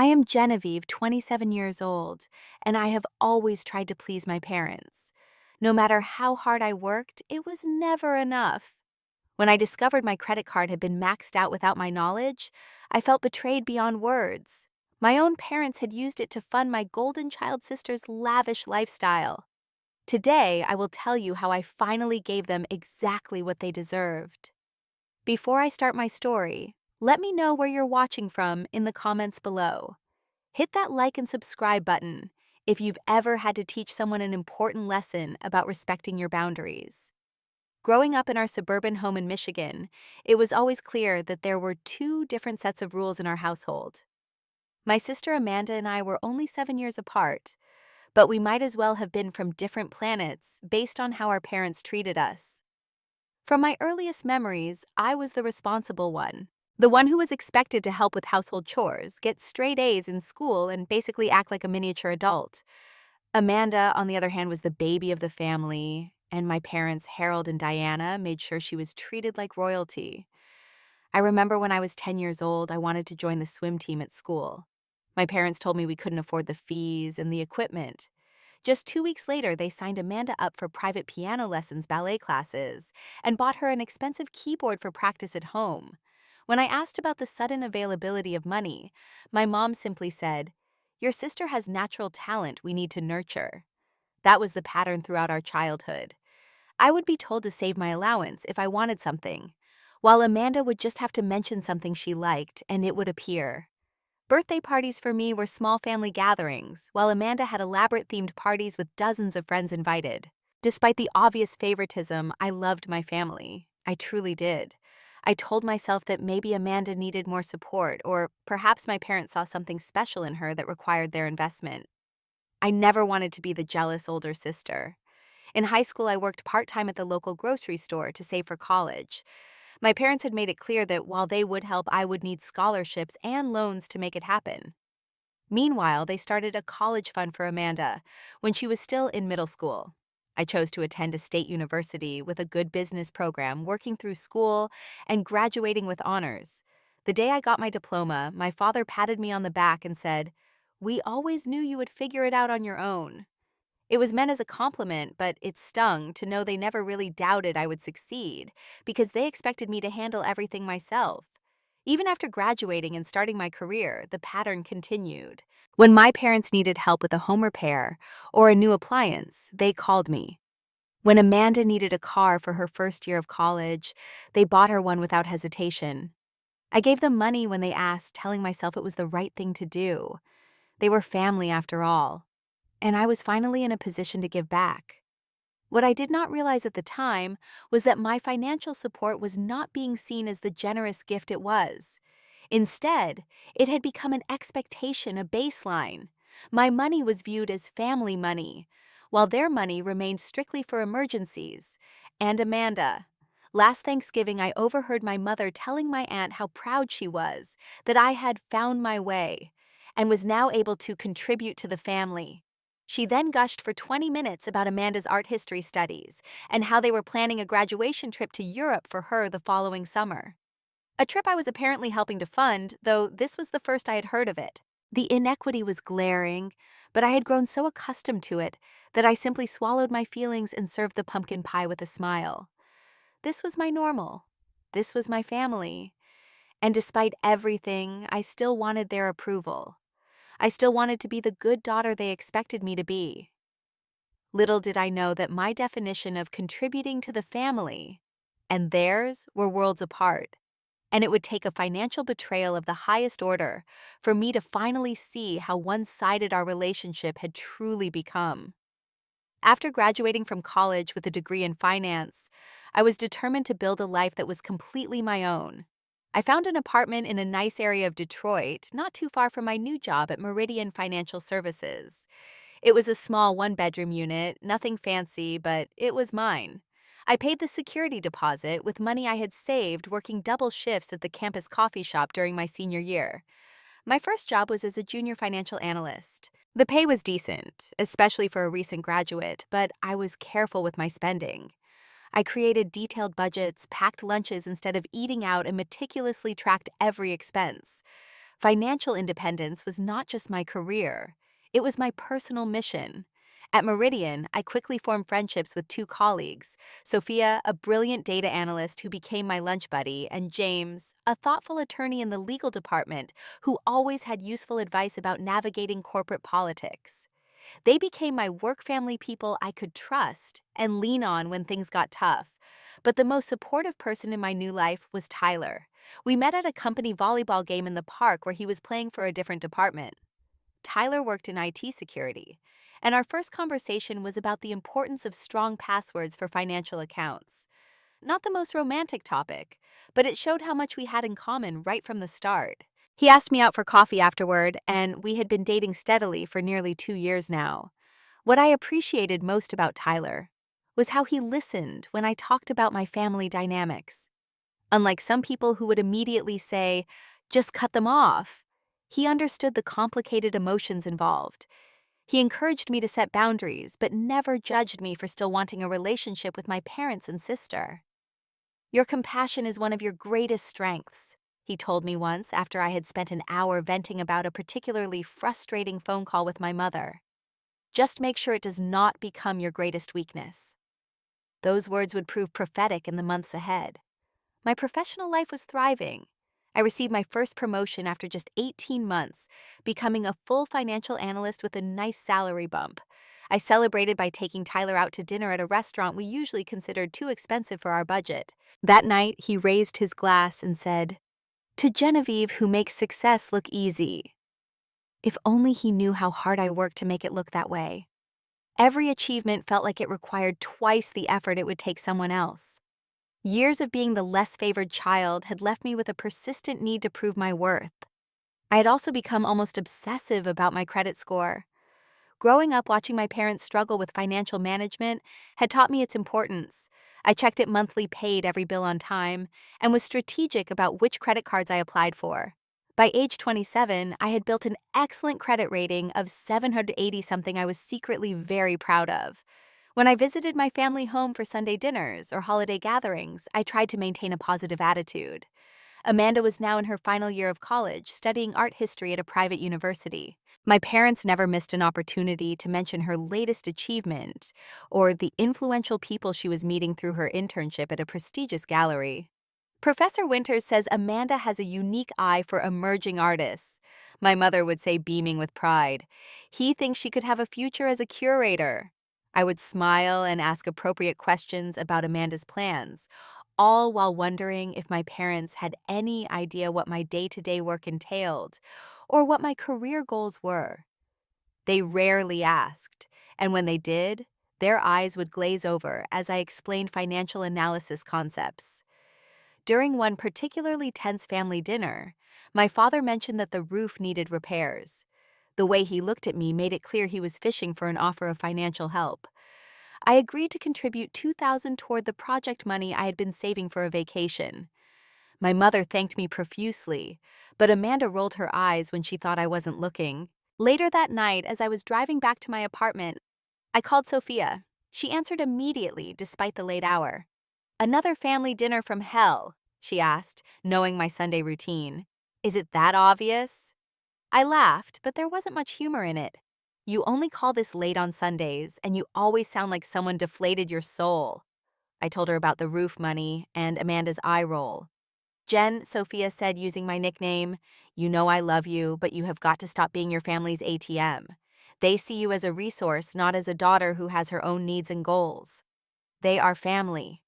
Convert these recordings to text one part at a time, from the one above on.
I am Genevieve, 27 years old, and I have always tried to please my parents. No matter how hard I worked, it was never enough. When I discovered my credit card had been maxed out without my knowledge, I felt betrayed beyond words. My own parents had used it to fund my golden child sister's lavish lifestyle. Today, I will tell you how I finally gave them exactly what they deserved. Before I start my story, let me know where you're watching from in the comments below. Hit that like and subscribe button if you've ever had to teach someone an important lesson about respecting your boundaries. Growing up in our suburban home in Michigan, it was always clear that there were two different sets of rules in our household. My sister Amanda and I were only 7 years apart, but we might as well have been from different planets based on how our parents treated us. From my earliest memories, I was the responsible one. The one who was expected to help with household chores, get straight A's in school, and basically act like a miniature adult. Amanda, on the other hand, was the baby of the family, and my parents, Harold and Diana, made sure she was treated like royalty. I remember when I was 10 years old, I wanted to join the swim team at school. My parents told me we couldn't afford the fees and the equipment. Just 2 weeks later, they signed Amanda up for private piano lessons, ballet classes, and bought her an expensive keyboard for practice at home. When I asked about the sudden availability of money, my mom simply said, "Your sister has natural talent we need to nurture." That was the pattern throughout our childhood. I would be told to save my allowance if I wanted something, while Amanda would just have to mention something she liked and it would appear. Birthday parties for me were small family gatherings, while Amanda had elaborate themed parties with dozens of friends invited. Despite the obvious favoritism, I loved my family. I truly did. I told myself that maybe Amanda needed more support, or perhaps my parents saw something special in her that required their investment. I never wanted to be the jealous older sister. In high school, I worked part-time at the local grocery store to save for college. My parents had made it clear that while they would help, I would need scholarships and loans to make it happen. Meanwhile, they started a college fund for Amanda when she was still in middle school. I chose to attend a state university with a good business program, working through school and graduating with honors. The day I got my diploma, my father patted me on the back and said, "We always knew you would figure it out on your own." It was meant as a compliment, but it stung to know they never really doubted I would succeed because they expected me to handle everything myself. Even after graduating and starting my career, the pattern continued. When my parents needed help with a home repair or a new appliance, they called me. When Amanda needed a car for her first year of college, they bought her one without hesitation. I gave them money when they asked, telling myself it was the right thing to do. They were family after all, and I was finally in a position to give back. What I did not realize at the time was that my financial support was not being seen as the generous gift it was. Instead, it had become an expectation, a baseline. My money was viewed as family money, while their money remained strictly for emergencies. And Amanda. Last Thanksgiving, I overheard my mother telling my aunt how proud she was that I had found my way and was now able to contribute to the family. She then gushed for 20 minutes about Amanda's art history studies and how they were planning a graduation trip to Europe for her the following summer. A trip I was apparently helping to fund, though this was the first I had heard of it. The inequity was glaring, but I had grown so accustomed to it that I simply swallowed my feelings and served the pumpkin pie with a smile. This was my normal. This was my family. And despite everything, I still wanted their approval. I still wanted to be the good daughter they expected me to be. Little did I know that my definition of contributing to the family and theirs were worlds apart, and it would take a financial betrayal of the highest order for me to finally see how one-sided our relationship had truly become. After graduating from college with a degree in finance, I was determined to build a life that was completely my own. I found an apartment in a nice area of Detroit, not too far from my new job at Meridian Financial Services. It was a small one-bedroom unit, nothing fancy, but it was mine. I paid the security deposit with money I had saved working double shifts at the campus coffee shop during my senior year. My first job was as a junior financial analyst. The pay was decent, especially for a recent graduate, but I was careful with my spending. I created detailed budgets, packed lunches instead of eating out, and meticulously tracked every expense. Financial independence was not just my career, it was my personal mission. At Meridian, I quickly formed friendships with two colleagues, Sophia, a brilliant data analyst who became my lunch buddy, and James, a thoughtful attorney in the legal department who always had useful advice about navigating corporate politics. They became my work family people I could trust and lean on when things got tough. But the most supportive person in my new life was Tyler. We met at a company volleyball game in the park where he was playing for a different department. Tyler worked in IT security, and our first conversation was about the importance of strong passwords for financial accounts. Not the most romantic topic, but it showed how much we had in common right from the start. He asked me out for coffee afterward, and we had been dating steadily for nearly 2 years now. What I appreciated most about Tyler was how he listened when I talked about my family dynamics. Unlike some people who would immediately say, just cut them off, he understood the complicated emotions involved. He encouraged me to set boundaries, but never judged me for still wanting a relationship with my parents and sister. Your compassion is one of your greatest strengths, he told me once after I had spent an hour venting about a particularly frustrating phone call with my mother. Just make sure it does not become your greatest weakness. Those words would prove prophetic in the months ahead. My professional life was thriving. I received my first promotion after just 18 months, becoming a full financial analyst with a nice salary bump. I celebrated by taking Tyler out to dinner at a restaurant we usually considered too expensive for our budget. That night, he raised his glass and said, "To Genevieve who makes success look easy." If only he knew how hard I worked to make it look that way. Every achievement felt like it required twice the effort it would take someone else. Years of being the less favored child had left me with a persistent need to prove my worth. I had also become almost obsessive about my credit score. Growing up watching my parents struggle with financial management had taught me its importance. I checked it monthly, paid every bill on time, and was strategic about which credit cards I applied for. By age 27, I had built an excellent credit rating of 780 something I was secretly very proud of. When I visited my family home for Sunday dinners or holiday gatherings, I tried to maintain a positive attitude. Amanda was now in her final year of college, studying art history at a private university. My parents never missed an opportunity to mention her latest achievement or the influential people she was meeting through her internship at a prestigious gallery. Professor Winters says Amanda has a unique eye for emerging artists. My mother would say, beaming with pride. He thinks she could have a future as a curator. I would smile and ask appropriate questions about Amanda's plans, all while wondering if my parents had any idea what my day-to-day work entailed or what my career goals were. They rarely asked, and when they did, their eyes would glaze over as I explained financial analysis concepts. During one particularly tense family dinner, my father mentioned that the roof needed repairs. The way he looked at me made it clear he was fishing for an offer of financial help. I agreed to contribute $2,000 toward the project money I had been saving for a vacation. My mother thanked me profusely, but Amanda rolled her eyes when she thought I wasn't looking. Later that night, as I was driving back to my apartment, I called Sophia. She answered immediately, despite the late hour. "Another family dinner from hell?" she asked, knowing my Sunday routine. "Is it that obvious?" I laughed, but there wasn't much humor in it. "You only call this late on Sundays, and you always sound like someone deflated your soul." I told her about the roof money and Amanda's eye roll. "Jen," Sophia said using my nickname, "you know I love you, but you have got to stop being your family's ATM. They see you as a resource, not as a daughter who has her own needs and goals." "They are family,"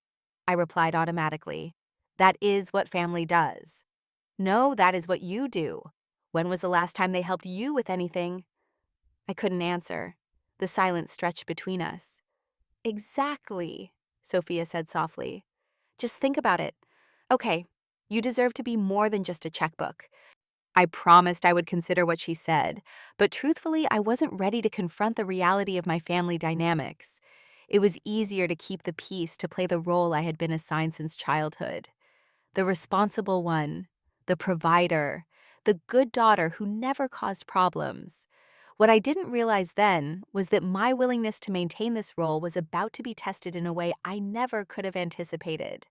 I replied automatically. "That is what family does." "No, that is what you do. When was the last time they helped you with anything?" I couldn't answer. The silence stretched between us. "Exactly," Sophia said softly. "Just think about it. Okay, you deserve to be more than just a checkbook." I promised I would consider what she said, but truthfully, I wasn't ready to confront the reality of my family dynamics. It was easier to keep the peace to play the role I had been assigned since childhood. The responsible one, the provider, the good daughter who never caused problems. What I didn't realize then was that my willingness to maintain this role was about to be tested in a way I never could have anticipated.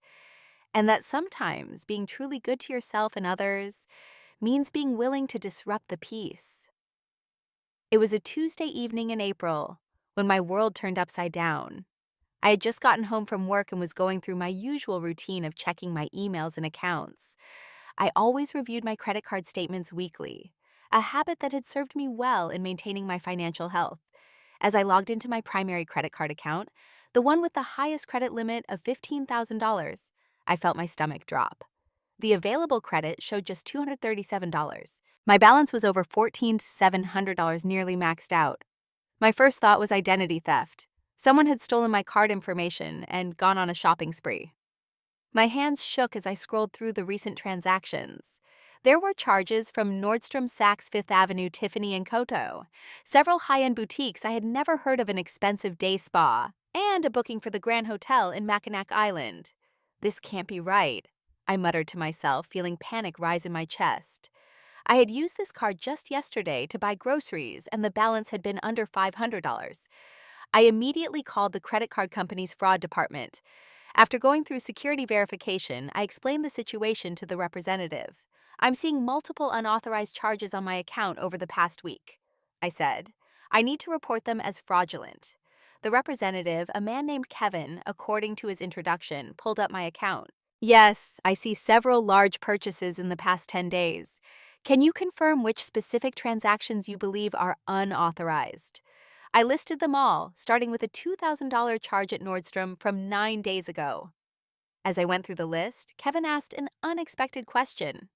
And that sometimes being truly good to yourself and others means being willing to disrupt the peace. It was a Tuesday evening in April when my world turned upside down. I had just gotten home from work and was going through my usual routine of checking my emails and accounts. I always reviewed my credit card statements weekly, a habit that had served me well in maintaining my financial health. As I logged into my primary credit card account, the one with the highest credit limit of $15,000, I felt my stomach drop. The available credit showed just $237. My balance was over $14,700, nearly maxed out. My first thought was identity theft. Someone had stolen my card information and gone on a shopping spree. My hands shook as I scrolled through the recent transactions. There were charges from Nordstrom Saks Fifth Avenue Tiffany & Koto, several high-end boutiques I had never heard of, an expensive day spa, and a booking for the Grand Hotel in Mackinac Island. This can't be right, I muttered to myself, feeling panic rise in my chest. I had used this card just yesterday to buy groceries, and the balance had been under $500. I immediately called the credit card company's fraud department. After going through security verification, I explained the situation to the representative. "I'm seeing multiple unauthorized charges on my account over the past week," I said. "I need to report them as fraudulent." The representative, a man named Kevin, according to his introduction, pulled up my account. "Yes, I see several large purchases in the past 10 days. Can you confirm which specific transactions you believe are unauthorized?" I listed them all, starting with a $2,000 charge at Nordstrom from 9 days ago. As I went through the list, Kevin asked an unexpected question.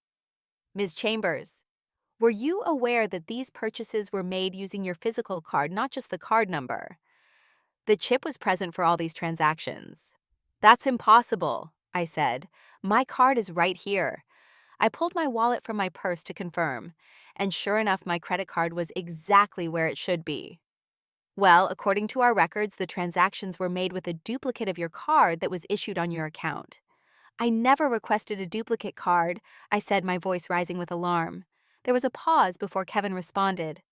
"Ms. Chambers, were you aware that these purchases were made using your physical card, not just the card number? The chip was present for all these transactions." "That's impossible," I said. "My card is right here." I pulled my wallet from my purse to confirm, and sure enough, my credit card was exactly where it should be. "Well, according to our records, the transactions were made with a duplicate of your card that was issued on your account." "I never requested a duplicate card," I said, my voice rising with alarm. There was a pause before Kevin responded.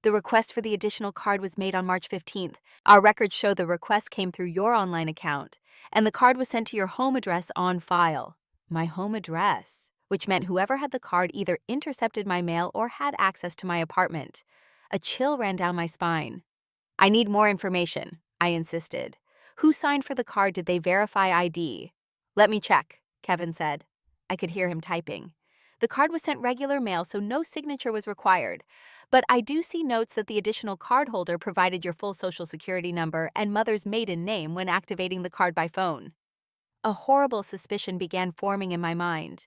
"The request for the additional card was made on March 15th. Our records show the request came through your online account, and the card was sent to your home address on file." My home address, which meant whoever had the card either intercepted my mail or had access to my apartment. A chill ran down my spine. "I need more information," I insisted. "Who signed for the card? Did they verify ID?" "Let me check," Kevin said. I could hear him typing. "The card was sent regular mail, so no signature was required. But I do see notes that the additional cardholder provided your full social security number and mother's maiden name when activating the card by phone." A horrible suspicion began forming in my mind.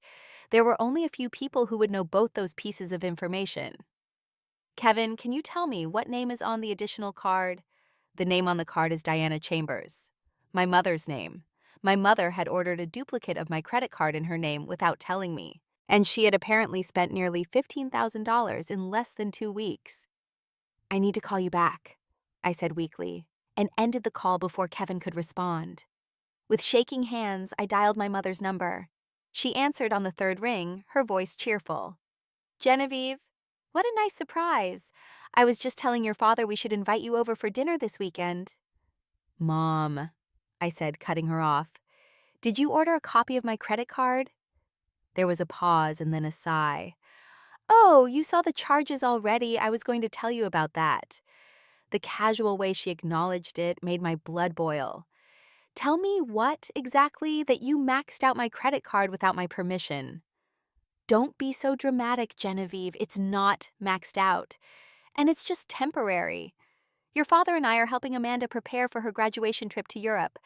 There were only a few people who would know both those pieces of information. "Kevin, can you tell me what name is on the additional card?" "The name on the card is Diana Chambers, my mother's name. My mother had ordered a duplicate of my credit card in her name without telling me, and she had apparently spent nearly $15,000 in less than 2 weeks. "I need to call you back," I said weakly, and ended the call before Kevin could respond. With shaking hands, I dialed my mother's number. She answered on the third ring, her voice cheerful. "Genevieve, what a nice surprise. I was just telling your father we should invite you over for dinner this weekend." "Mom," I said, cutting her off. "Did you order a copy of my credit card?" There was a pause and then a sigh. "Oh, you saw the charges already. I was going to tell you about that." The casual way she acknowledged it made my blood boil. "Tell me what, exactly, that you maxed out my credit card without my permission." "Don't be so dramatic, Genevieve. It's not maxed out. And it's just temporary. Your father and I are helping Amanda prepare for her graduation trip to Europe.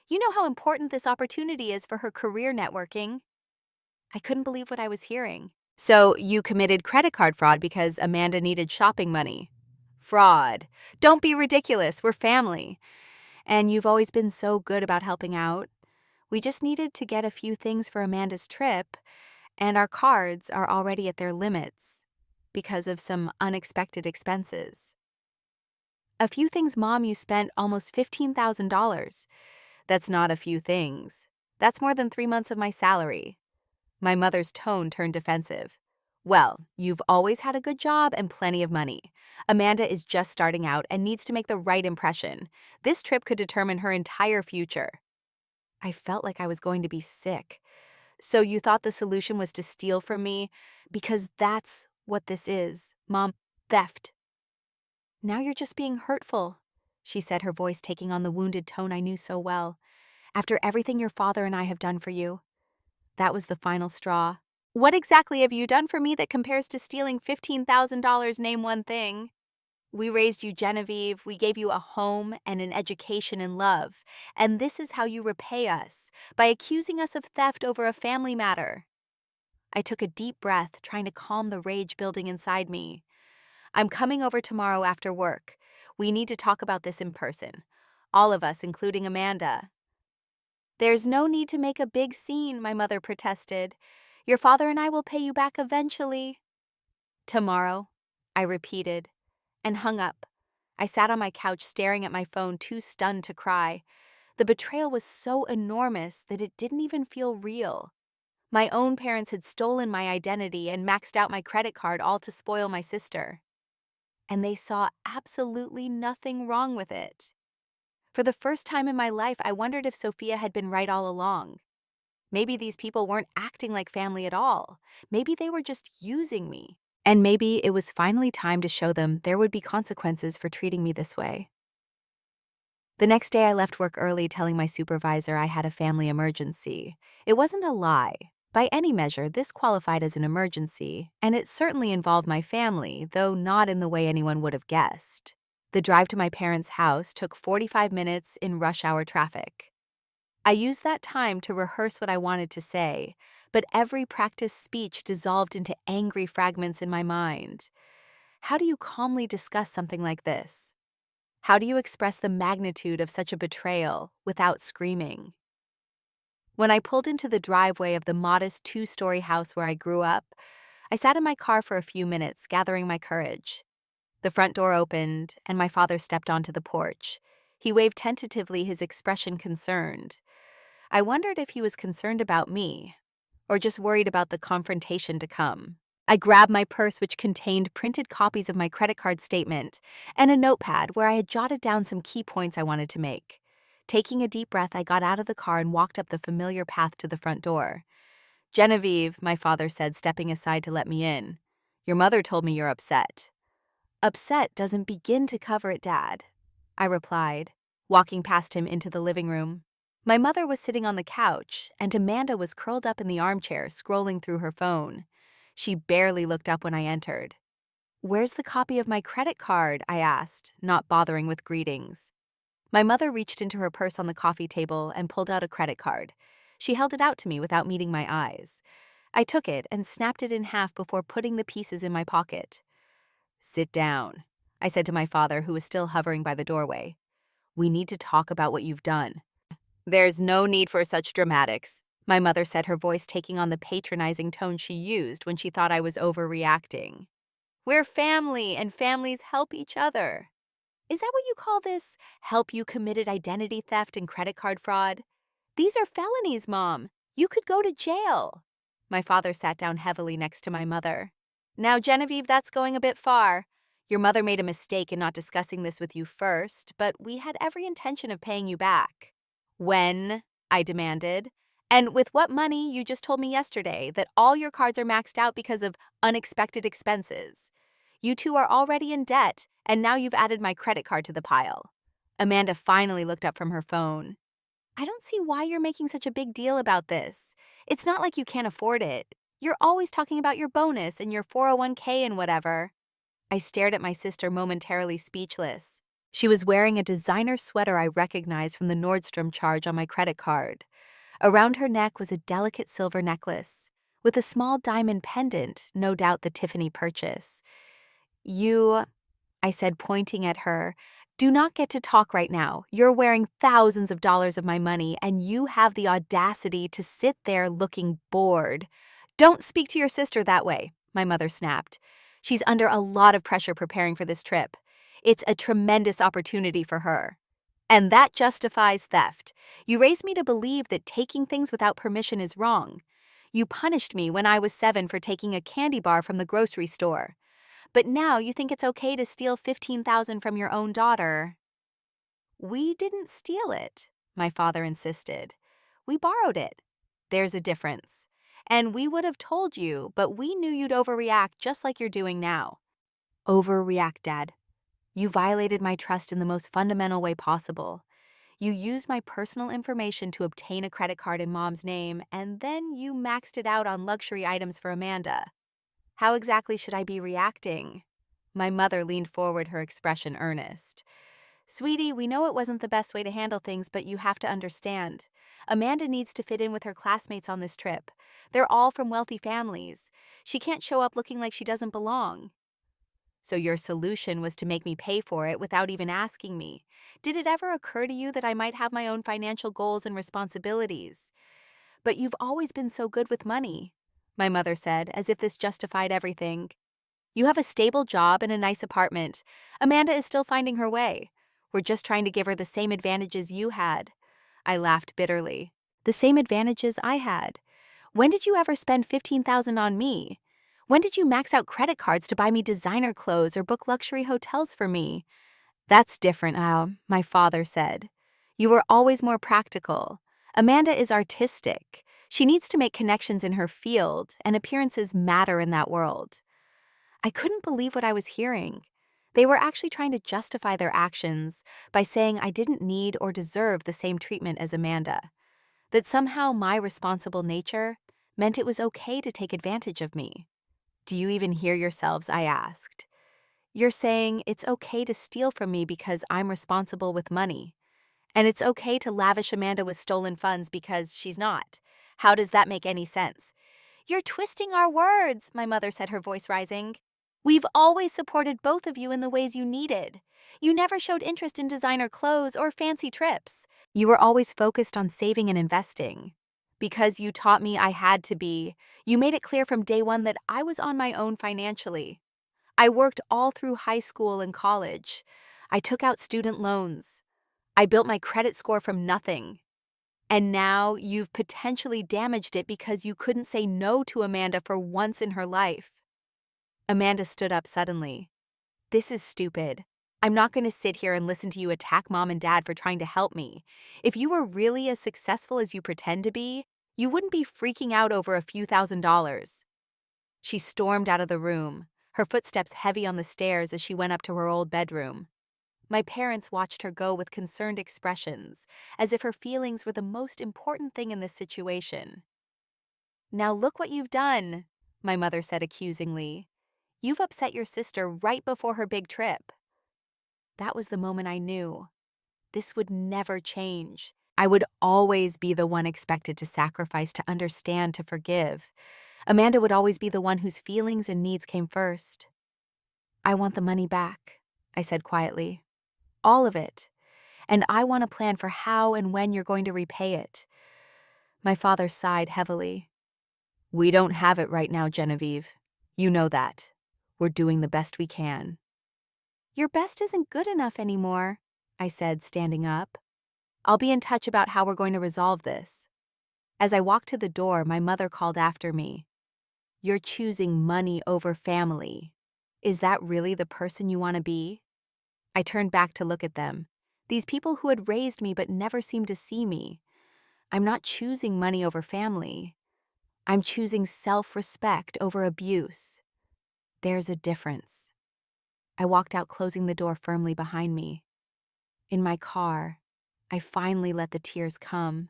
You know how important this opportunity is for her career networking." I couldn't believe what I was hearing. "So you committed credit card fraud because Amanda needed shopping money?" "Fraud. Don't be ridiculous. We're family. And you've always been so good about helping out. We just needed to get a few things for Amanda's trip, and our cards are already at their limits because of some unexpected expenses." "A few things, Mom, you spent almost $15,000. "That's not a few things. That's more than 3 months of my salary." My mother's tone turned defensive. "Well, you've always had a good job and plenty of money. Amanda is just starting out and needs to make the right impression. This trip could determine her entire future." I felt like I was going to be sick. So you thought the solution was to steal from me? Because that's what this is, Mom. Theft. Now you're just being hurtful, she said, her voice taking on the wounded tone I knew so well. After everything your father and I have done for you. That was the final straw. What exactly have you done for me that compares to stealing $15,000? Name one thing. We raised you, Genevieve. We gave you a home and an education and love. And this is how you repay us, by accusing us of theft over a family matter. I took a deep breath, trying to calm the rage building inside me. I'm coming over tomorrow after work. We need to talk about this in person. All of us, including Amanda. There's no need to make a big scene, my mother protested. Your father and I will pay you back eventually. Tomorrow, I repeated, and hung up. I sat on my couch staring at my phone, too stunned to cry. The betrayal was so enormous that it didn't even feel real. My own parents had stolen my identity and maxed out my credit card, all to spoil my sister. And they saw absolutely nothing wrong with it. For the first time in my life, I wondered if Sophia had been right all along. Maybe these people weren't acting like family at all. Maybe they were just using me. And maybe it was finally time to show them there would be consequences for treating me this way. The next day, I left work early, telling my supervisor I had a family emergency. It wasn't a lie. By any measure, this qualified as an emergency, and it certainly involved my family, though not in the way anyone would have guessed. The drive to my parents' house took 45 minutes in rush hour traffic. I used that time to rehearse what I wanted to say, but every practiced speech dissolved into angry fragments in my mind. How do you calmly discuss something like this? How do you express the magnitude of such a betrayal without screaming? When I pulled into the driveway of the modest 2-story house where I grew up, I sat in my car for a few minutes, gathering my courage. The front door opened, and my father stepped onto the porch. He waved tentatively, his expression concerned. I wondered if he was concerned about me, or just worried about the confrontation to come. I grabbed my purse, which contained printed copies of my credit card statement, and a notepad where I had jotted down some key points I wanted to make. Taking a deep breath, I got out of the car and walked up the familiar path to the front door. Genevieve, my father said, stepping aside to let me in. Your mother told me you're upset. Upset doesn't begin to cover it, Dad, I replied, walking past him into the living room. My mother was sitting on the couch, and Amanda was curled up in the armchair, scrolling through her phone. She barely looked up when I entered. Where's the copy of my credit card? I asked, not bothering with greetings. My mother reached into her purse on the coffee table and pulled out a credit card. She held it out to me without meeting my eyes. I took it and snapped it in half before putting the pieces in my pocket. Sit down, I said to my father, who was still hovering by the doorway. We need to talk about what you've done. There's no need for such dramatics, my mother said, her voice taking on the patronizing tone she used when she thought I was overreacting. We're family, and families help each other. Is that what you call this? Help you committed identity theft and credit card fraud? These are felonies, Mom. You could go to jail. My father sat down heavily next to my mother. Now, Genevieve, that's going a bit far. Your mother made a mistake in not discussing this with you first, but we had every intention of paying you back. When? I demanded. And with what money? You just told me yesterday that all your cards are maxed out because of unexpected expenses. You two are already in debt, and now you've added my credit card to the pile. Amanda finally looked up from her phone. I don't see why you're making such a big deal about this. It's not like you can't afford it. You're always talking about your bonus and your 401k and whatever. I stared at my sister, momentarily speechless. She was wearing a designer sweater I recognized from the Nordstrom charge on my credit card. Around her neck was a delicate silver necklace, with a small diamond pendant, no doubt the Tiffany purchase. You, I said, pointing at her, do not get to talk right now. You're wearing thousands of dollars of my money, and you have the audacity to sit there looking bored. Don't speak to your sister that way, my mother snapped. She's under a lot of pressure preparing for this trip. It's a tremendous opportunity for her. And that justifies theft. You raised me to believe that taking things without permission is wrong. You punished me when I was 7 for taking a candy bar from the grocery store. But now you think it's okay to steal $15,000 from your own daughter. We didn't steal it, my father insisted. We borrowed it. There's a difference. And we would have told you, but we knew you'd overreact just like you're doing now. Overreact, Dad. You violated my trust in the most fundamental way possible. You used my personal information to obtain a credit card in Mom's name, and then you maxed it out on luxury items for Amanda. How exactly should I be reacting? My mother leaned forward, her expression earnest. Sweetie, we know it wasn't the best way to handle things, but you have to understand. Amanda needs to fit in with her classmates on this trip. They're all from wealthy families. She can't show up looking like she doesn't belong. So your solution was to make me pay for it without even asking me. Did it ever occur to you that I might have my own financial goals and responsibilities? But you've always been so good with money, my mother said, as if this justified everything. You have a stable job and a nice apartment. Amanda is still finding her way. We're just trying to give her the same advantages you had. I laughed bitterly. The same advantages I had. When did you ever spend $15,000 on me? When did you max out credit cards to buy me designer clothes or book luxury hotels for me? That's different, Al, my father said. You were always more practical. Amanda is artistic. She needs to make connections in her field, and appearances matter in that world. I couldn't believe what I was hearing. They were actually trying to justify their actions by saying I didn't need or deserve the same treatment as Amanda. That somehow my responsible nature meant it was okay to take advantage of me. Do you even hear yourselves? I asked. You're saying it's okay to steal from me because I'm responsible with money. And it's okay to lavish Amanda with stolen funds because she's not. How does that make any sense? You're twisting our words, my mother said, her voice rising. We've always supported both of you in the ways you needed. You never showed interest in designer clothes or fancy trips. You were always focused on saving and investing. Because you taught me I had to be, you made it clear from day one that I was on my own financially. I worked all through high school and college. I took out student loans. I built my credit score from nothing. And now you've potentially damaged it because you couldn't say no to Amanda for once in her life. Amanda stood up suddenly. This is stupid. I'm not going to sit here and listen to you attack Mom and Dad for trying to help me. If you were really as successful as you pretend to be, you wouldn't be freaking out over a few $1,000s. She stormed out of the room, her footsteps heavy on the stairs as she went up to her old bedroom. My parents watched her go with concerned expressions, as if her feelings were the most important thing in this situation. Now look what you've done, my mother said accusingly. You've upset your sister right before her big trip. That was the moment I knew. This would never change. I would always be the one expected to sacrifice, to understand, to forgive. Amanda would always be the one whose feelings and needs came first. I want the money back, I said quietly. All of it. And I want a plan for how and when you're going to repay it. My father sighed heavily. We don't have it right now, Genevieve. You know that. We're doing the best we can. Your best isn't good enough anymore, I said, standing up. I'll be in touch about how we're going to resolve this. As I walked to the door, my mother called after me. You're choosing money over family. Is that really the person you want to be? I turned back to look at them. These people who had raised me but never seemed to see me. I'm not choosing money over family. I'm choosing self-respect over abuse. There's a difference. I walked out, closing the door firmly behind me. In my car, I finally let the tears come.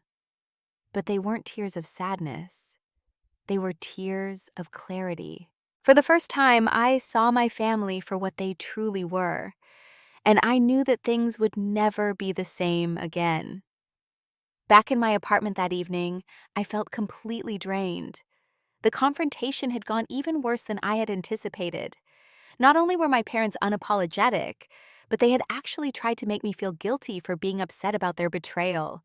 But they weren't tears of sadness. They were tears of clarity. For the first time, I saw my family for what they truly were, and I knew that things would never be the same again. Back in my apartment that evening, I felt completely drained. The confrontation had gone even worse than I had anticipated. Not only were my parents unapologetic, but they had actually tried to make me feel guilty for being upset about their betrayal.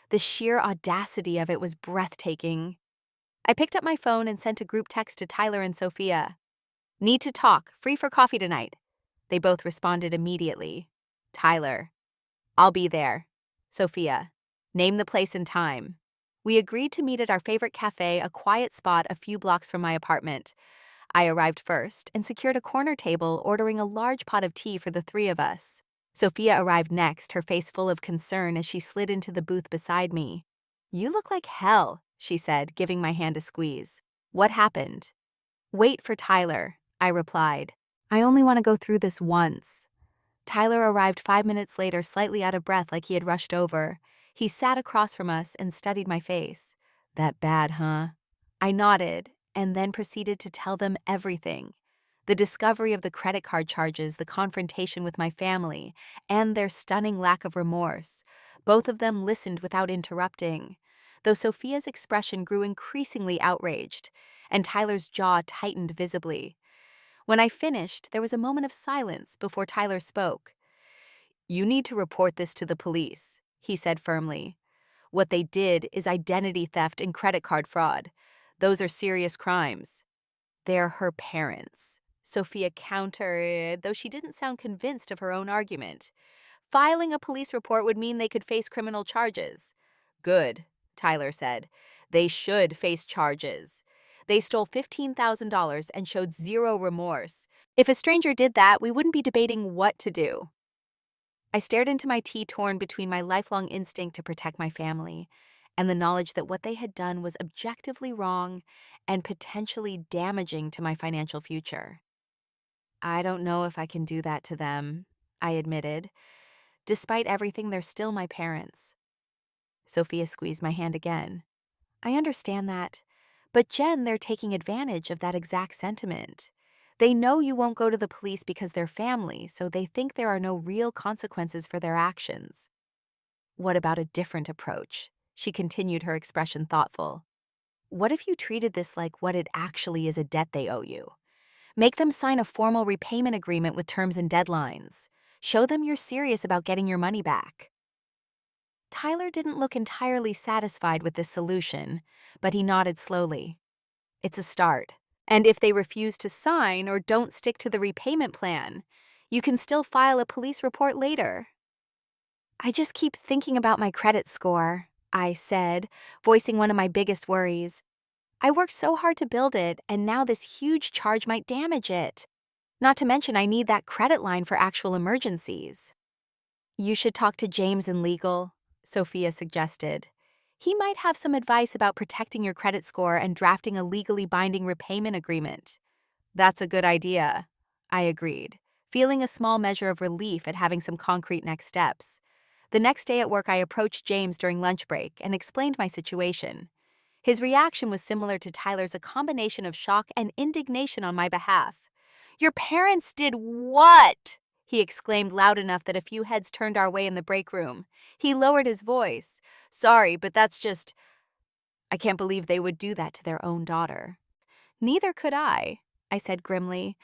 The sheer audacity of it was breathtaking. I picked up my phone and sent a group text to Tyler and Sophia. Need to talk, free for coffee tonight. They both responded immediately. Tyler, I'll be there. Sophia, name the place and time. We agreed to meet at our favorite cafe, a quiet spot a few blocks from my apartment. I arrived first and secured a corner table, ordering a large pot of tea for the three of us. Sophia arrived next, her face full of concern as she slid into the booth beside me. You look like hell, she said, giving my hand a squeeze. What happened? Wait for Tyler, I replied. I only want to go through this once. Tyler arrived 5 minutes later, slightly out of breath like he had rushed over. He sat across from us and studied my face. That bad, huh? I nodded and then proceeded to tell them everything. The discovery of the credit card charges, the confrontation with my family, and their stunning lack of remorse. Both of them listened without interrupting, though Sophia's expression grew increasingly outraged, and Tyler's jaw tightened visibly. When I finished, there was a moment of silence before Tyler spoke. You need to report this to the police, he said firmly. What they did is identity theft and credit card fraud. Those are serious crimes. They're her parents, Sophia countered, though she didn't sound convinced of her own argument. Filing a police report would mean they could face criminal charges. Good, Tyler said. They should face charges. They stole $15,000 and showed zero remorse. If a stranger did that, we wouldn't be debating what to do. I stared into my tea, torn between my lifelong instinct to protect my family and the knowledge that what they had done was objectively wrong and potentially damaging to my financial future. I don't know if I can do that to them, I admitted. Despite everything, they're still my parents. Sophia squeezed my hand again. I understand that. But Jen, they're taking advantage of that exact sentiment. They know you won't go to the police because they're family, so they think there are no real consequences for their actions. What about a different approach? She continued, her expression thoughtful. What if you treated this like what it actually is, a debt they owe you? Make them sign a formal repayment agreement with terms and deadlines. Show them you're serious about getting your money back. Tyler didn't look entirely satisfied with this solution, but he nodded slowly. It's a start. And if they refuse to sign or don't stick to the repayment plan, you can still file a police report later. I just keep thinking about my credit score, I said, voicing one of my biggest worries. I worked so hard to build it, and now this huge charge might damage it. Not to mention I need that credit line for actual emergencies. You should talk to James in legal, Sophia suggested. He might have some advice about protecting your credit score and drafting a legally binding repayment agreement. That's a good idea, I agreed, feeling a small measure of relief at having some concrete next steps. The next day at work, I approached James during lunch break and explained my situation. His reaction was similar to Tyler's, a combination of shock and indignation on my behalf. Your parents did what? He exclaimed loud enough that a few heads turned our way in the break room. He lowered his voice. Sorry, but that's just... I can't believe they would do that to their own daughter. Neither could I said grimly.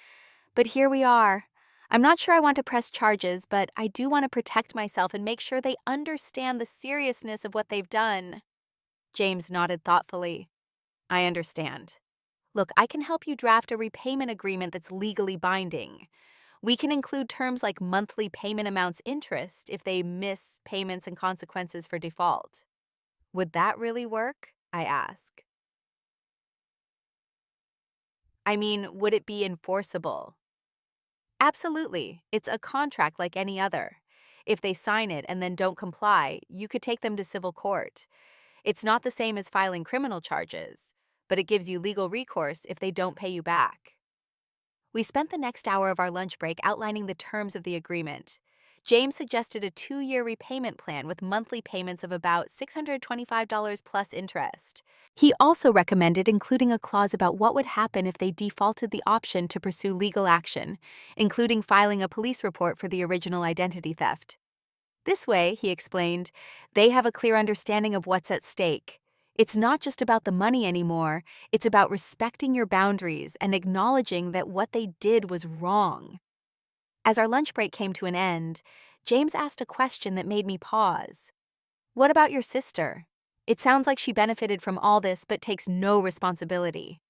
But here we are. I'm not sure I want to press charges, but I do want to protect myself and make sure they understand the seriousness of what they've done. James nodded thoughtfully. I understand. Look, I can help you draft a repayment agreement that's legally binding. We can include terms like monthly payment amounts, interest if they miss payments, and consequences for default. Would that really work? I asked. I mean, would it be enforceable? Absolutely. It's a contract like any other. If they sign it and then don't comply, you could take them to civil court. It's not the same as filing criminal charges, but it gives you legal recourse if they don't pay you back. We spent the next hour of our lunch break outlining the terms of the agreement. James suggested a 2-year repayment plan with monthly payments of about $625 plus interest. He also recommended including a clause about what would happen if they defaulted the option to pursue legal action, including filing a police report for the original identity theft. This way, he explained, they have a clear understanding of what's at stake. It's not just about the money anymore, it's about respecting your boundaries and acknowledging that what they did was wrong. As our lunch break came to an end, James asked a question that made me pause. What about your sister? It sounds like she benefited from all this but takes no responsibility.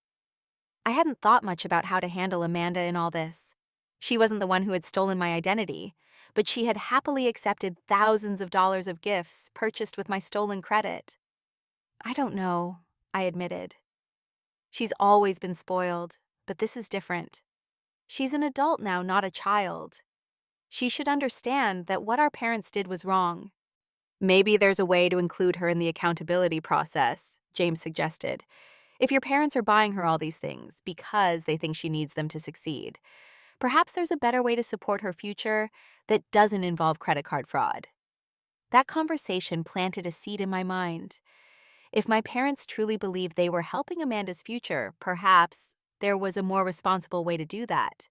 I hadn't thought much about how to handle Amanda in all this. She wasn't the one who had stolen my identity, but she had happily accepted thousands of dollars of gifts purchased with my stolen credit. I don't know, I admitted. She's always been spoiled, but this is different. She's an adult now, not a child. She should understand that what our parents did was wrong. Maybe there's a way to include her in the accountability process, James suggested. If your parents are buying her all these things because they think she needs them to succeed, perhaps there's a better way to support her future that doesn't involve credit card fraud. That conversation planted a seed in my mind. If my parents truly believed they were helping Amanda's future, perhaps there was a more responsible way to do that.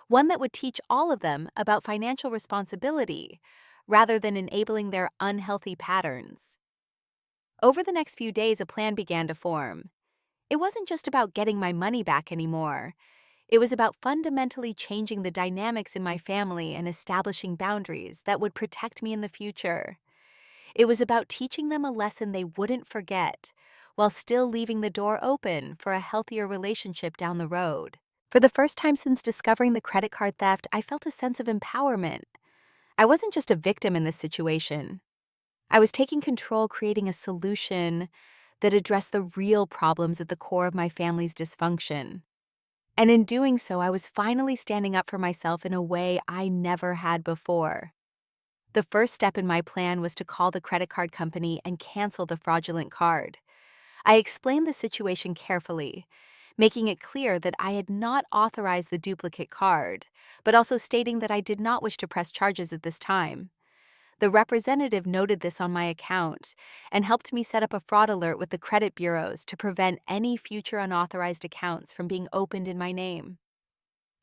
One that would teach all of them about financial responsibility rather than enabling their unhealthy patterns. Over the next few days, a plan began to form. It wasn't just about getting my money back anymore. It was about fundamentally changing the dynamics in my family and establishing boundaries that would protect me in the future. It was about teaching them a lesson they wouldn't forget, while still leaving the door open for a healthier relationship down the road. For the first time since discovering the credit card theft, I felt a sense of empowerment. I wasn't just a victim in this situation. I was taking control, creating a solution that addressed the real problems at the core of my family's dysfunction. And in doing so, I was finally standing up for myself in a way I never had before. The first step in my plan was to call the credit card company and cancel the fraudulent card. I explained the situation carefully, making it clear that I had not authorized the duplicate card, but also stating that I did not wish to press charges at this time. The representative noted this on my account and helped me set up a fraud alert with the credit bureaus to prevent any future unauthorized accounts from being opened in my name.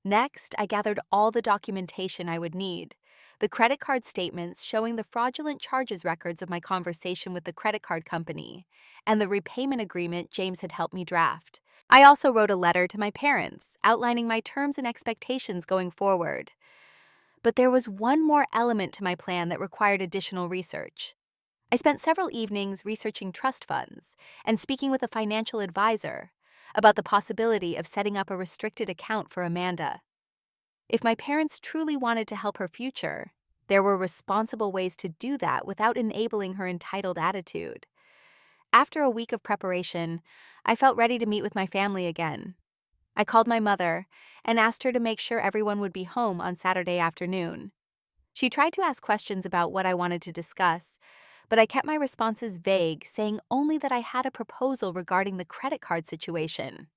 Next, I gathered all the documentation I would need: the credit card statements showing the fraudulent charges records of my conversation with the credit card company, and the repayment agreement James had helped me draft. I also wrote a letter to my parents, outlining my terms and expectations going forward. But there was one more element to my plan that required additional research. I spent several evenings researching trust funds and speaking with a financial advisor about the possibility of setting up a restricted account for Amanda. If my parents truly wanted to help her future, there were responsible ways to do that without enabling her entitled attitude. After a week of preparation, I felt ready to meet with my family again. I called my mother and asked her to make sure everyone would be home on Saturday afternoon. She tried to ask questions about what I wanted to discuss, but I kept my responses vague, saying only that I had a proposal regarding the credit card situation.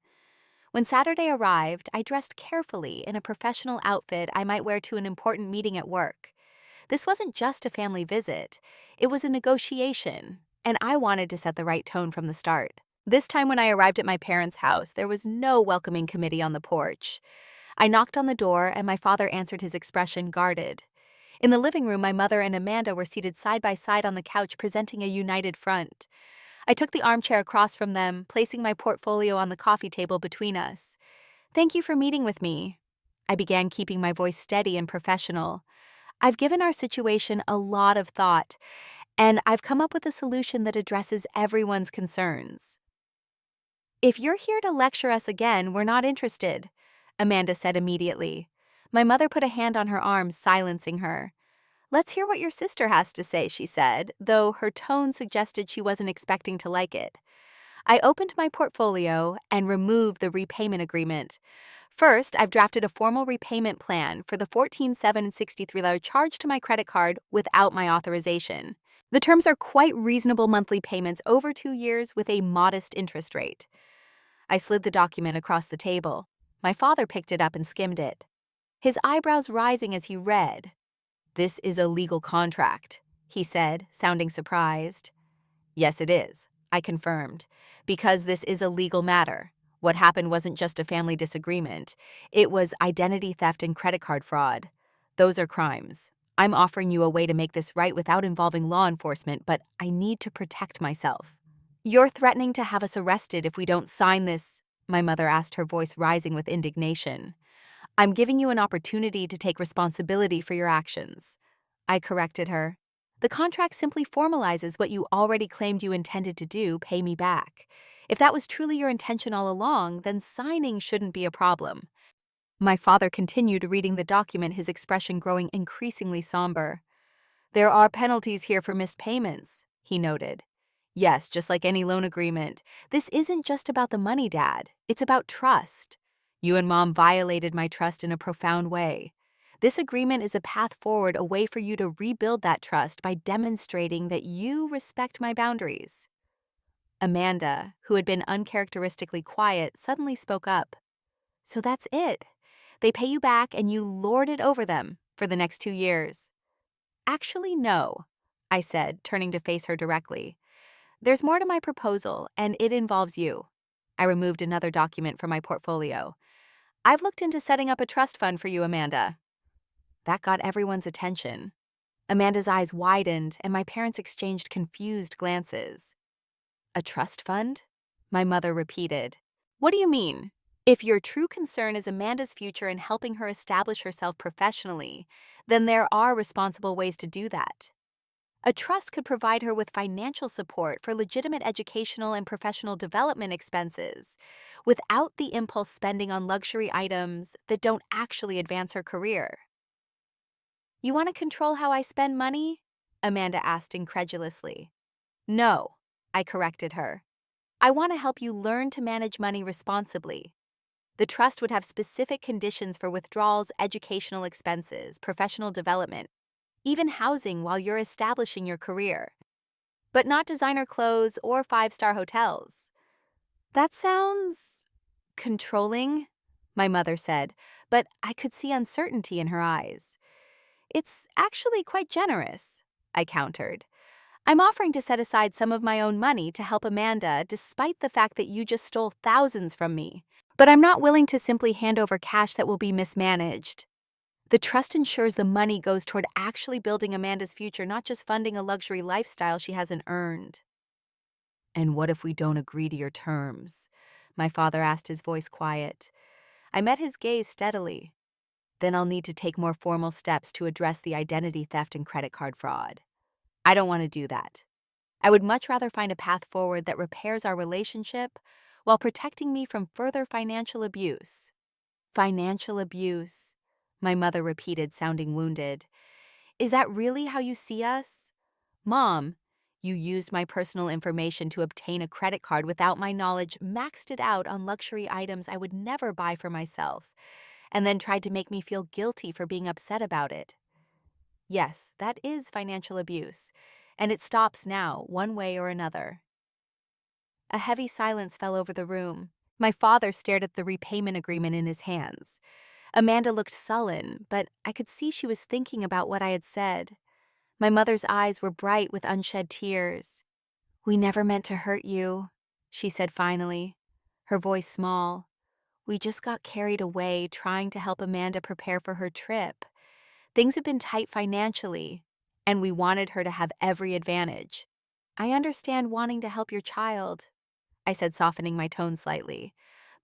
When Saturday arrived, I dressed carefully in a professional outfit I might wear to an important meeting at work. This wasn't just a family visit, it was a negotiation, and I wanted to set the right tone from the start. This time when I arrived at my parents' house, there was no welcoming committee on the porch. I knocked on the door, and my father answered, his expression guarded. In the living room, my mother and Amanda were seated side by side on the couch, presenting a united front. I took the armchair across from them, placing my portfolio on the coffee table between us. "Thank you for meeting with me," I began, keeping my voice steady and professional. "I've given our situation a lot of thought, and I've come up with a solution that addresses everyone's concerns." "If you're here to lecture us again, we're not interested," Amanda said immediately. My mother put a hand on her arm, silencing her. "Let's hear what your sister has to say," she said, though her tone suggested she wasn't expecting to like it. I opened my portfolio and removed the repayment agreement. First, I've drafted a formal repayment plan for the $14,763 charge to my credit card without my authorization. The terms are quite reasonable monthly payments over 2 years with a modest interest rate. I slid the document across the table. My father picked it up and skimmed it, his eyebrows rising as he read. "This is a legal contract," he said, sounding surprised. "Yes, it is," I confirmed, "because this is a legal matter. What happened wasn't just a family disagreement. It was identity theft and credit card fraud. Those are crimes. I'm offering you a way to make this right without involving law enforcement, but I need to protect myself." "You're threatening to have us arrested if we don't sign this," my mother asked, her voice rising with indignation. "I'm giving you an opportunity to take responsibility for your actions," I corrected her. "The contract simply formalizes what you already claimed you intended to do: pay me back. If that was truly your intention all along, then signing shouldn't be a problem." My father continued reading the document, his expression growing increasingly somber. "There are penalties here for missed payments," he noted. "Yes, just like any loan agreement. This isn't just about the money, Dad. It's about trust. You and Mom violated my trust in a profound way. This agreement is a path forward, a way for you to rebuild that trust by demonstrating that you respect my boundaries. Amanda, who had been uncharacteristically quiet, suddenly spoke up. So that's it. They pay you back and you lord it over them for the next 2 years. Actually, no, I said, turning to face her directly. There's more to my proposal, and it involves you. I removed another document from my portfolio. I've looked into setting up a trust fund for you, Amanda. That got everyone's attention. Amanda's eyes widened, and my parents exchanged confused glances. A trust fund? My mother repeated. What do you mean? If your true concern is Amanda's future and helping her establish herself professionally, then there are responsible ways to do that. A trust could provide her with financial support for legitimate educational and professional development expenses, without the impulse spending on luxury items that don't actually advance her career. You want to control how I spend money? Amanda asked incredulously. No, I corrected her. I want to help you learn to manage money responsibly. The trust would have specific conditions for withdrawals, educational expenses, professional development, even housing while you're establishing your career, but not designer clothes or five-star hotels. That sounds controlling, my mother said, but I could see uncertainty in her eyes. It's actually quite generous, I countered. I'm offering to set aside some of my own money to help Amanda despite the fact that you just stole thousands from me. But I'm not willing to simply hand over cash that will be mismanaged. The trust ensures the money goes toward actually building Amanda's future, not just funding a luxury lifestyle she hasn't earned. And what if we don't agree to your terms? My father asked, his voice quiet. I met his gaze steadily. Then I'll need to take more formal steps to address the identity theft and credit card fraud. I don't want to do that. I would much rather find a path forward that repairs our relationship while protecting me from further financial abuse. Financial abuse, my mother repeated, sounding wounded. Is that really how you see us? Mom, you used my personal information to obtain a credit card without my knowledge, maxed it out on luxury items I would never buy for myself, and then tried to make me feel guilty for being upset about it. Yes, that is financial abuse, and it stops now, one way or another. A heavy silence fell over the room. My father stared at the repayment agreement in his hands. Amanda looked sullen, but I could see she was thinking about what I had said. My mother's eyes were bright with unshed tears. We never meant to hurt you, she said finally, her voice small. We just got carried away trying to help Amanda prepare for her trip. Things have been tight financially, and we wanted her to have every advantage. I understand wanting to help your child, I said, softening my tone slightly,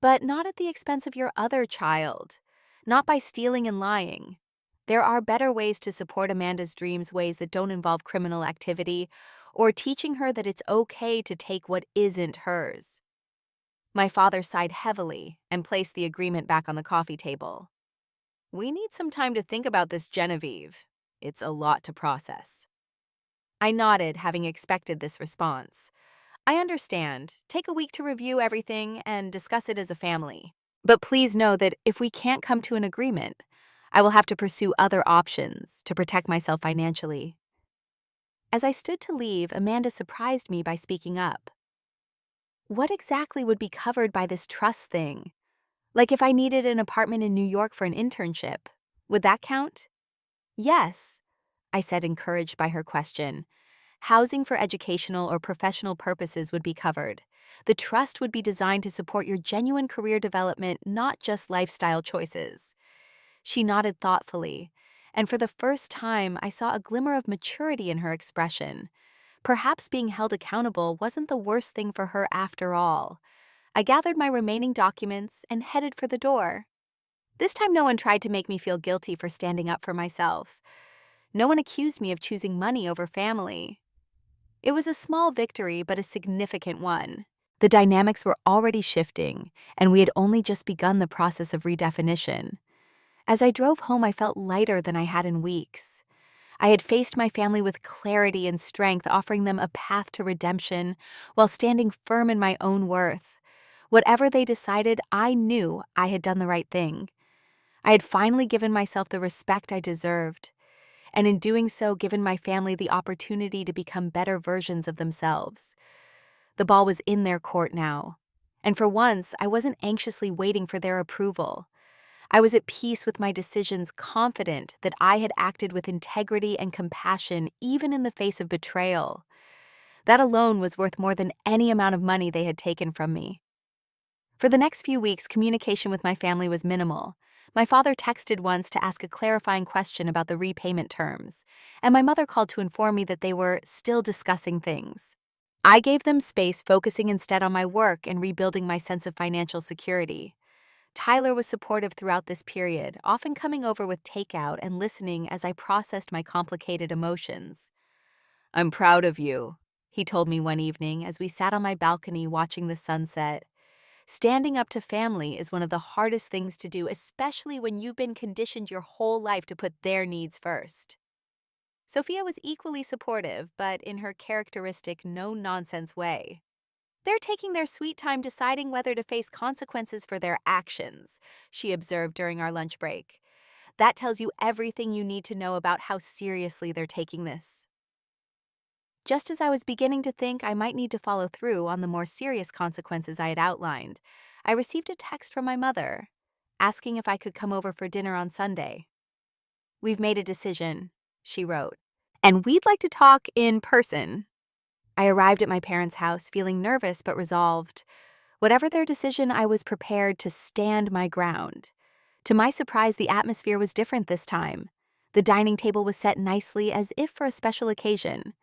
but not at the expense of your other child. Not by stealing and lying. There are better ways to support Amanda's dreams, ways that don't involve criminal activity, or teaching her that it's okay to take what isn't hers. My father sighed heavily and placed the agreement back on the coffee table. We need some time to think about this, Genevieve. It's a lot to process. I nodded, having expected this response. I understand. Take a week to review everything and discuss it as a family. But please know that if we can't come to an agreement, I will have to pursue other options to protect myself financially. As I stood to leave, Amanda surprised me by speaking up. What exactly would be covered by this trust thing? Like if I needed an apartment in New York for an internship, would that count? Yes, I said, encouraged by her question. Housing for educational or professional purposes would be covered. The trust would be designed to support your genuine career development, not just lifestyle choices. She nodded thoughtfully, and for the first time, I saw a glimmer of maturity in her expression. Perhaps being held accountable wasn't the worst thing for her after all. I gathered my remaining documents and headed for the door. This time no one tried to make me feel guilty for standing up for myself. No one accused me of choosing money over family. It was a small victory, but a significant one. The dynamics were already shifting, and we had only just begun the process of redefinition. As I drove home, I felt lighter than I had in weeks. I had faced my family with clarity and strength, offering them a path to redemption while standing firm in my own worth. Whatever they decided, I knew I had done the right thing. I had finally given myself the respect I deserved, and in doing so, given my family the opportunity to become better versions of themselves. The ball was in their court now, and for once, I wasn't anxiously waiting for their approval. I was at peace with my decisions, confident that I had acted with integrity and compassion even in the face of betrayal. That alone was worth more than any amount of money they had taken from me. For the next few weeks, communication with my family was minimal. My father texted once to ask a clarifying question about the repayment terms, and my mother called to inform me that they were still discussing things. I gave them space, focusing instead on my work and rebuilding my sense of financial security. Tyler was supportive throughout this period, often coming over with takeout and listening as I processed my complicated emotions. "I'm proud of you," he told me one evening as we sat on my balcony watching the sunset. Standing up to family is one of the hardest things to do, especially when you've been conditioned your whole life to put their needs first. Sophia was equally supportive, but in her characteristic no-nonsense way. "They're taking their sweet time deciding whether to face consequences for their actions," she observed during our lunch break. "That tells you everything you need to know about how seriously they're taking this." Just as I was beginning to think I might need to follow through on the more serious consequences I had outlined, I received a text from my mother, asking if I could come over for dinner on Sunday. "We've made a decision," she wrote, "and we'd like to talk in person." I arrived at my parents' house feeling nervous but resolved. Whatever their decision, I was prepared to stand my ground. To my surprise, the atmosphere was different this time. The dining table was set nicely as if for a special occasion.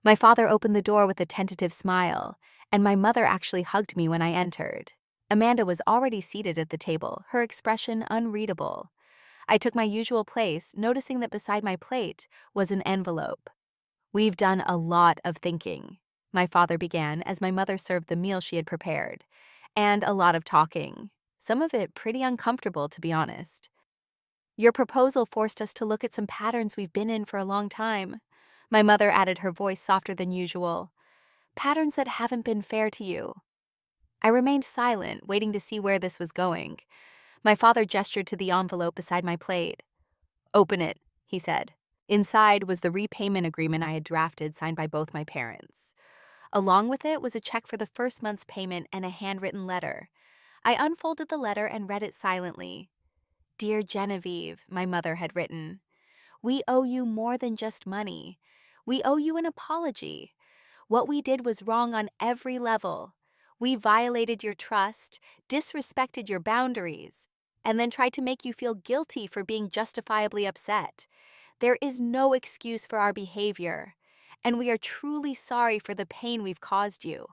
My father opened the door with a tentative smile, and my mother actually hugged me when I entered. Amanda was already seated at the table, her expression unreadable. I took my usual place, noticing that beside my plate was an envelope. "We've done a lot of thinking," my father began as my mother served the meal she had prepared, "and a lot of talking. Some of it pretty uncomfortable, to be honest. Your proposal forced us to look at some patterns we've been in for a long time." My mother added, her voice softer than usual. "Patterns that haven't been fair to you." I remained silent, waiting to see where this was going. My father gestured to the envelope beside my plate. "Open it," he said. Inside was the repayment agreement I had drafted, signed by both my parents. Along with it was a check for the first month's payment and a handwritten letter. I unfolded the letter and read it silently. "Dear Genevieve," my mother had written, "we owe you more than just money. We owe you an apology. What we did was wrong on every level. We violated your trust, disrespected your boundaries, and then tried to make you feel guilty for being justifiably upset. There is no excuse for our behavior, and we are truly sorry for the pain we've caused you."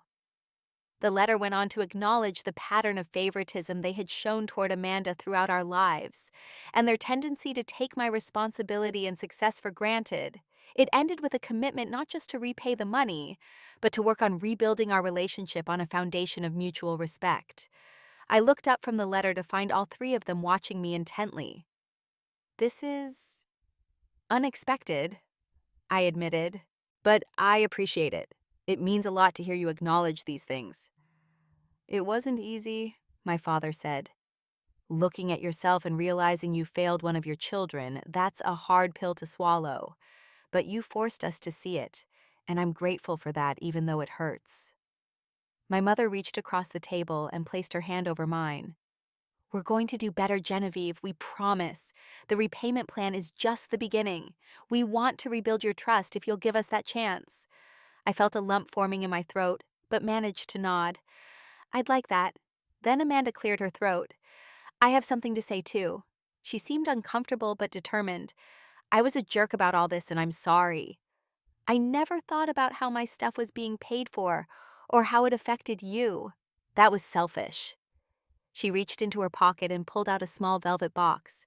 The letter went on to acknowledge the pattern of favoritism they had shown toward Amanda throughout our lives, and their tendency to take my responsibility and success for granted. It ended with a commitment not just to repay the money, but to work on rebuilding our relationship on a foundation of mutual respect. I looked up from the letter to find all three of them watching me intently. "This is unexpected," I admitted, "but I appreciate it. It means a lot to hear you acknowledge these things." "It wasn't easy," my father said. "Looking at yourself and realizing you failed one of your children, that's a hard pill to swallow. But you forced us to see it, and I'm grateful for that even though it hurts." My mother reached across the table and placed her hand over mine. "We're going to do better, Genevieve, we promise. The repayment plan is just the beginning. We want to rebuild your trust if you'll give us that chance." I felt a lump forming in my throat, but managed to nod. "I'd like that." Then Amanda cleared her throat. "I have something to say too." She seemed uncomfortable but determined. "I was a jerk about all this and I'm sorry. I never thought about how my stuff was being paid for or how it affected you. That was selfish." She reached into her pocket and pulled out a small velvet box.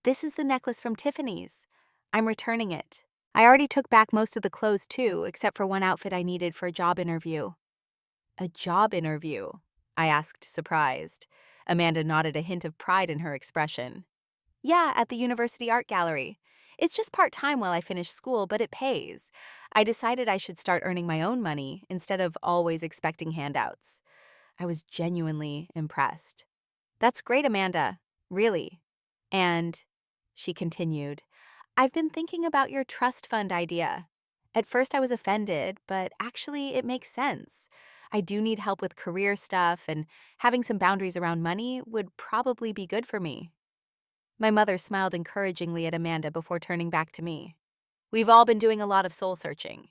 "This is the necklace from Tiffany's. I'm returning it. I already took back most of the clothes too, except for one outfit I needed for a job interview." "A job interview?" I asked, surprised. Amanda nodded, a hint of pride in her expression. "Yeah, at the University Art Gallery. It's just part-time while I finish school, but it pays. I decided I should start earning my own money instead of always expecting handouts." I was genuinely impressed. "That's great, Amanda. Really." And, she continued, I've been thinking about your trust fund idea. At first I was offended, but actually it makes sense. I do need help with career stuff, and having some boundaries around money would probably be good for me. My mother smiled encouragingly at Amanda before turning back to me. We've all been doing a lot of soul searching.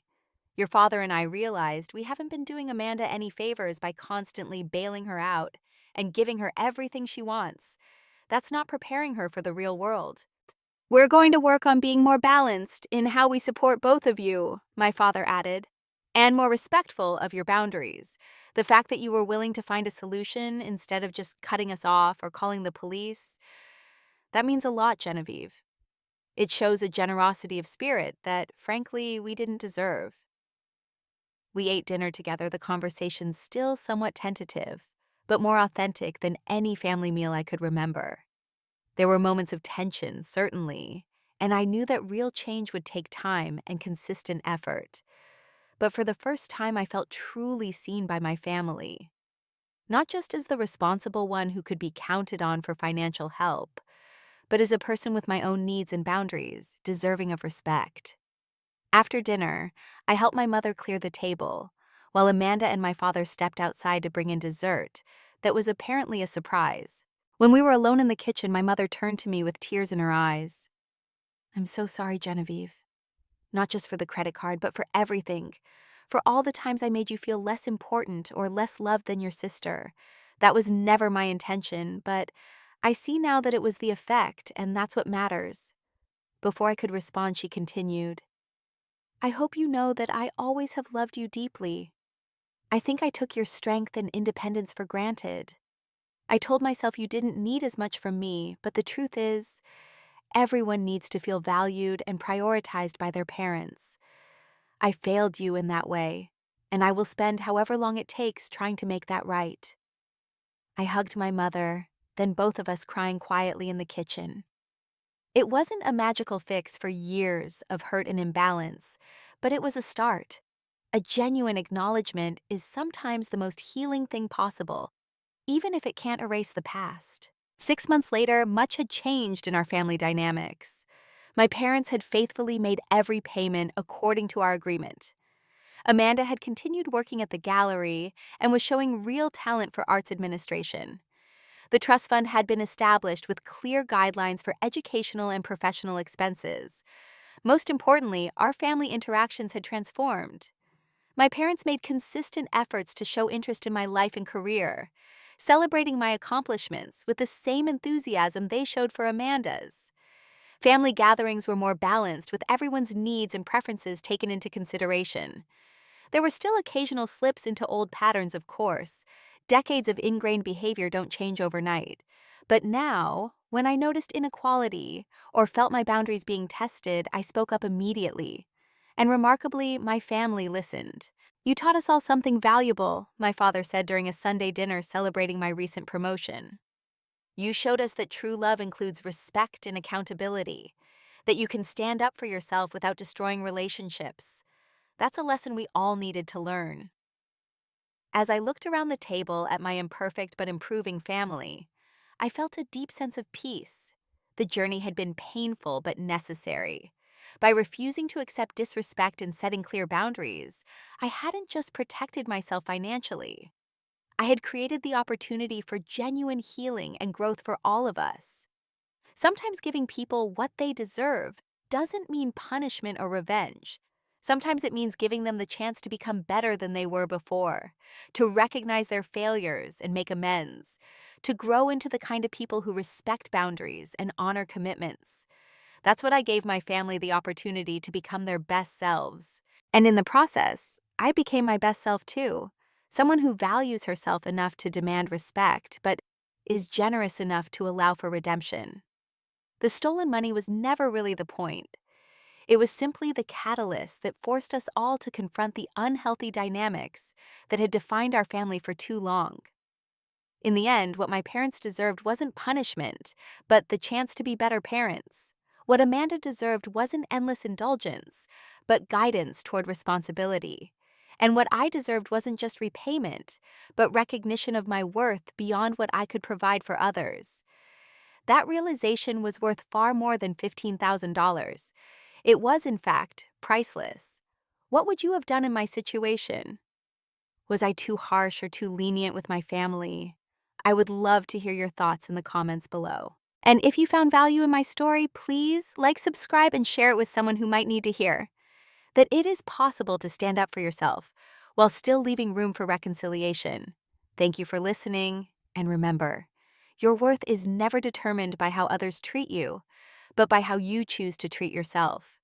Your father and I realized we haven't been doing Amanda any favors by constantly bailing her out and giving her everything she wants. That's not preparing her for the real world. We're going to work on being more balanced in how we support both of you, my father added, and more respectful of your boundaries. The fact that you were willing to find a solution instead of just cutting us off or calling the police, that means a lot, Genevieve. It shows a generosity of spirit that, frankly, we didn't deserve. We ate dinner together, the conversation still somewhat tentative, but more authentic than any family meal I could remember. There were moments of tension, certainly, and I knew that real change would take time and consistent effort. But for the first time, I felt truly seen by my family, not just as the responsible one who could be counted on for financial help, but as a person with my own needs and boundaries, deserving of respect. After dinner, I helped my mother clear the table, while Amanda and my father stepped outside to bring in dessert that was apparently a surprise. When we were alone in the kitchen, my mother turned to me with tears in her eyes. I'm so sorry, Genevieve. Not just for the credit card, but for everything. For all the times I made you feel less important or less loved than your sister. That was never my intention, but I see now that it was the effect, and that's what matters. Before I could respond, she continued, I hope you know that I always have loved you deeply. I think I took your strength and independence for granted. I told myself you didn't need as much from me, but the truth is, everyone needs to feel valued and prioritized by their parents. I failed you in that way, and I will spend however long it takes trying to make that right. I hugged my mother, then both of us crying quietly in the kitchen. It wasn't a magical fix for years of hurt and imbalance, but it was a start. A genuine acknowledgement is sometimes the most healing thing possible, even if it can't erase the past. 6 months later, much had changed in our family dynamics. My parents had faithfully made every payment according to our agreement. Amanda had continued working at the gallery and was showing real talent for arts administration. The trust fund had been established with clear guidelines for educational and professional expenses. Most importantly, our family interactions had transformed. My parents made consistent efforts to show interest in my life and career, celebrating my accomplishments with the same enthusiasm they showed for Amanda's. Family gatherings were more balanced, with everyone's needs and preferences taken into consideration. There were still occasional slips into old patterns, of course. Decades of ingrained behavior don't change overnight. But now, when I noticed inequality or felt my boundaries being tested, I spoke up immediately. And remarkably, my family listened. You taught us all something valuable, my father said during a Sunday dinner celebrating my recent promotion. You showed us that true love includes respect and accountability, that you can stand up for yourself without destroying relationships. That's a lesson we all needed to learn. As I looked around the table at my imperfect but improving family, I felt a deep sense of peace. The journey had been painful but necessary. By refusing to accept disrespect and setting clear boundaries, I hadn't just protected myself financially. I had created the opportunity for genuine healing and growth for all of us. Sometimes giving people what they deserve doesn't mean punishment or revenge. Sometimes it means giving them the chance to become better than they were before, to recognize their failures and make amends, to grow into the kind of people who respect boundaries and honor commitments. That's what I gave my family the opportunity to become their best selves. And in the process, I became my best self too. Someone who values herself enough to demand respect, but is generous enough to allow for redemption. The stolen money was never really the point. It was simply the catalyst that forced us all to confront the unhealthy dynamics that had defined our family for too long. In the end, what my parents deserved wasn't punishment, but the chance to be better parents. What Amanda deserved wasn't endless indulgence, but guidance toward responsibility. And what I deserved wasn't just repayment, but recognition of my worth beyond what I could provide for others. That realization was worth far more than $15,000. It was, in fact, priceless. What would you have done in my situation? Was I too harsh or too lenient with my family? I would love to hear your thoughts in the comments below. And if you found value in my story, please like, subscribe, and share it with someone who might need to hear that it is possible to stand up for yourself while still leaving room for reconciliation. Thank you for listening, and remember, your worth is never determined by how others treat you, but by how you choose to treat yourself.